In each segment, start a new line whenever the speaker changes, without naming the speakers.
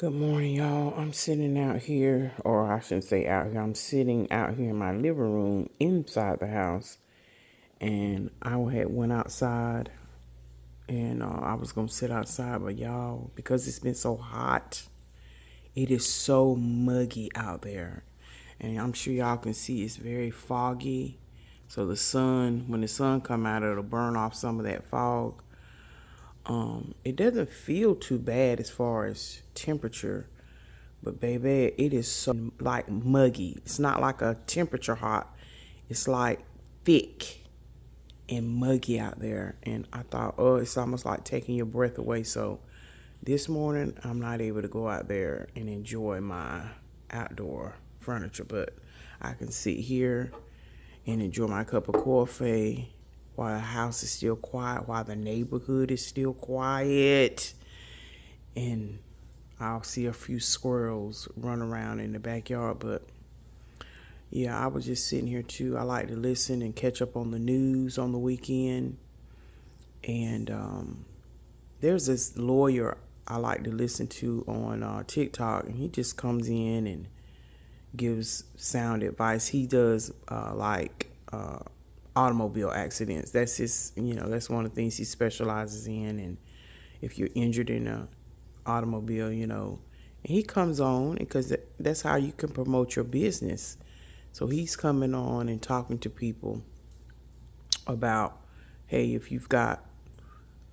Good morning, y'all. I'm sitting out here, or I shouldn't say out here. I'm sitting out here in my living room inside the house, and I had went outside, and I was gonna sit outside, but y'all, because it's been so hot, it is so muggy out there, and I'm sure y'all can see it's very foggy. So the sun, when the sun come out, it'll burn off some of that fog. It doesn't feel too bad as far as temperature. But baby, it is so like muggy. It's not like a temperature hot. It's like thick and muggy out there. And I thought, oh, it's almost like taking your breath away. So this morning, I'm not able to go out there and enjoy my outdoor furniture. But I can sit here and enjoy my cup of coffee while the house is still quiet, while the neighborhood is still quiet. And I'll see a few squirrels run around in the backyard. But yeah, I was just sitting here too. I like to listen and catch up on the news on the weekend. And there's this lawyer I like to listen to on TikTok, and he just comes in and gives sound advice. He does automobile accidents. That's his, that's one of the things he specializes in. And if you're injured in a automobile, and he comes on because that's how you can promote your business. So he's coming on and talking to people about, hey, if you've got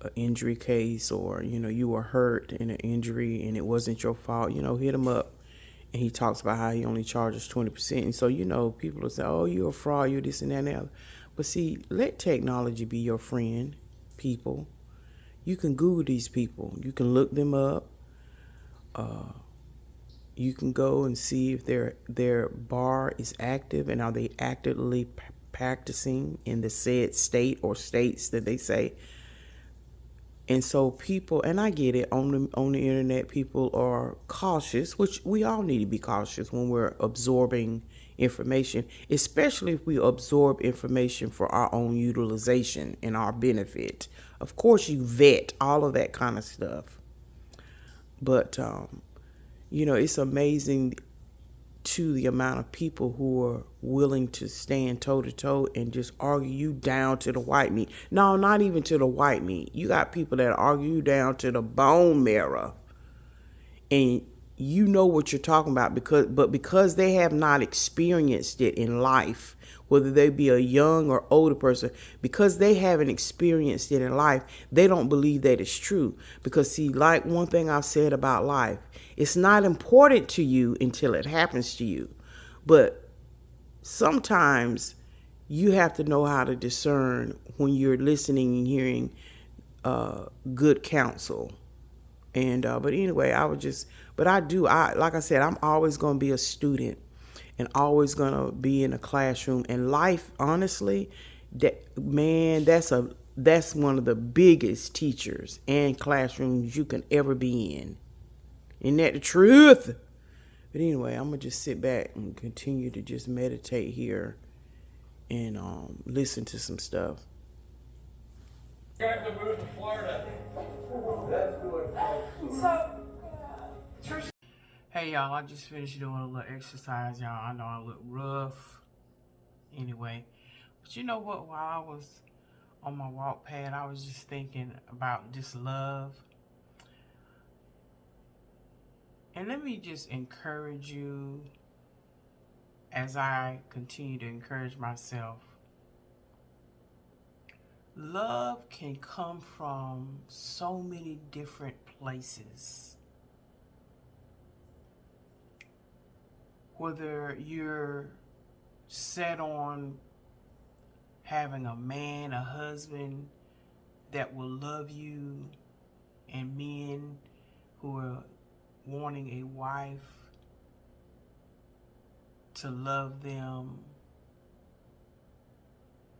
an injury case, or you were hurt in an injury and it wasn't your fault, hit him up. And he talks about how he only charges 20%. And so people will say, oh, you're a fraud, you're this and that and the other. But see, let technology be your friend, people. You can Google these people, you can look them up. You can go and see if their bar is active, and are they actively practicing in the said state or states that they say. And so people, and I get it, on the internet, people are cautious, which we all need to be cautious when we're absorbing information, especially if we absorb information for our own utilization and our benefit. Of course, you vet all of that kind of stuff. But it's amazing to the amount of people who are willing to stand toe to toe and just argue you down to the white meat. No, not even to the white meat. You got people that argue you down to the bone marrow. And you know what you're talking about because they have not experienced it in life, whether they be a young or older person, because they haven't experienced it in life, they don't believe that it's true. Because see, like one thing I've said about life, it's not important to you until it happens to you. But sometimes you have to know how to discern when you're listening and hearing good counsel. And but anyway, like I said, I'm always going to be a student and always going to be in a classroom. And life, honestly, that's one of the biggest teachers and classrooms you can ever be in. Isn't that the truth? But anyway, I'm going to just sit back and continue to just meditate here and listen to some stuff.
Trying to move to Florida. That's good.
Hey y'all, I just finished doing a little exercise, y'all. I know I look rough anyway. But you know what? While I was on my walk pad, I was just thinking about just love. And let me just encourage you as I continue to encourage myself. Love can come from so many different places. Whether you're set on having a man, a husband that will love you, and men who are wanting a wife to love them.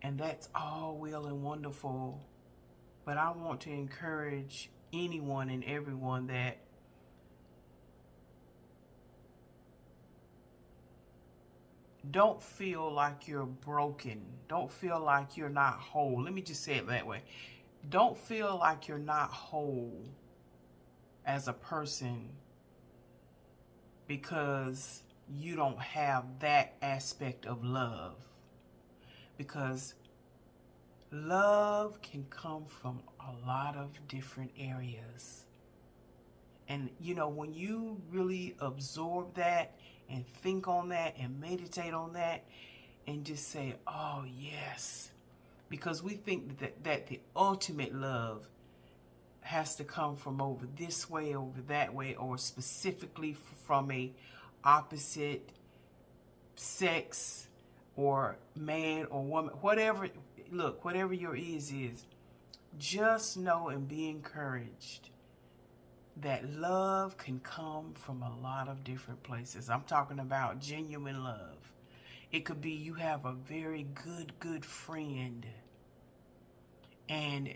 And that's all well and wonderful. But I want to encourage anyone and everyone that don't feel like you're broken. Don't feel like you're not whole. Let me just say it that way. Don't feel like you're not whole as a person because you don't have that aspect of love. Because love can come from a lot of different areas. And you know, when you really absorb that and think on that and meditate on that and just say, oh yes, because we think that the ultimate love has to come from over this way, over that way, or specifically from a opposite sex or man or woman, whatever. Look, whatever your is, just know and be encouraged that love can come from a lot of different places. I'm talking about genuine love. It could be you have a very good friend, and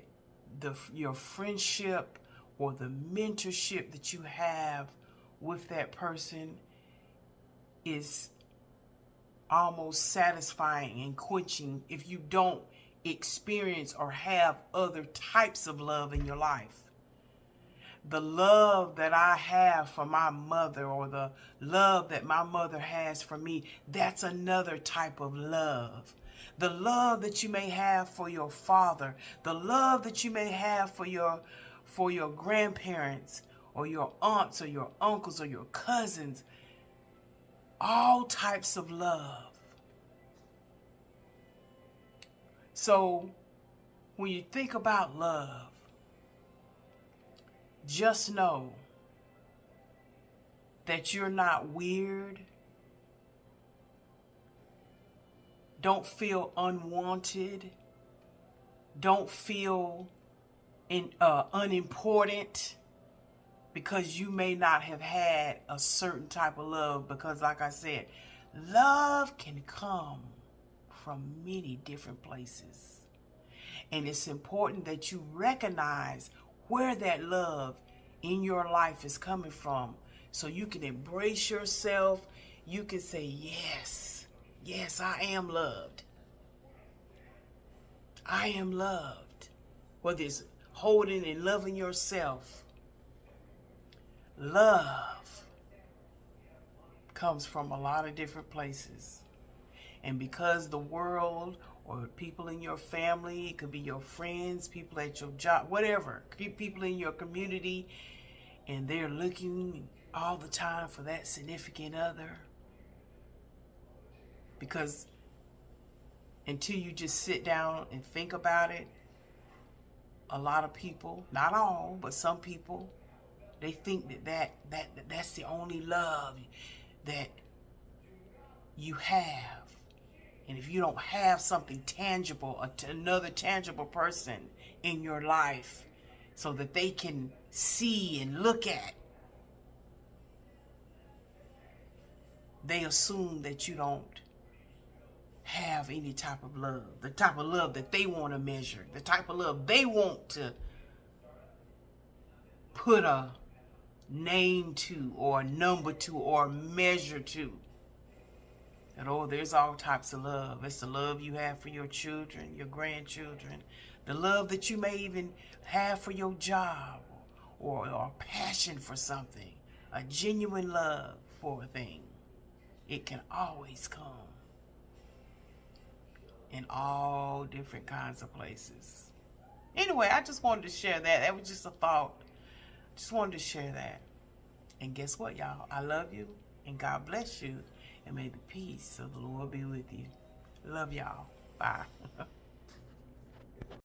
your friendship or the mentorship that you have with that person is almost satisfying and quenching if you don't experience or have other types of love in your life. The love that I have for my mother, or the love that my mother has for me, that's another type of love. The love that you may have for your father, the love that you may have for your grandparents or your aunts or your uncles or your cousins, all types of love. So when you think about love, just know that you're not weird. Don't feel unwanted. Don't feel unimportant because you may not have had a certain type of love. Because like I said, love can come from many different places. And it's important that you recognize where that love in your life is coming from, so you can embrace yourself. You can say, yes, yes, I am loved. I am loved. Whether it's holding and loving yourself, love comes from a lot of different places. And because the world or people in your family, it could be your friends, people at your job, whatever, people in your community, and they're looking all the time for that significant other. Because until you just sit down and think about it, a lot of people, not all, but some people, they think that's the only love that you have. And if you don't have something tangible, another tangible person in your life so that they can see and look at, they assume that you don't have any type of love. The type of love that they want to measure. The type of love they want to put a name to, or a number to, or a measure to. And oh, there's all types of love. It's the love you have for your children, your grandchildren, the love that you may even have for your job, or a passion for something, a genuine love for a thing. It can always come in all different kinds of places. Anyway, I just wanted to share that. That was just a thought. Just wanted to share that. And guess what, y'all? I love you, and God bless you. And may the peace of the Lord be with you. Love y'all. Bye.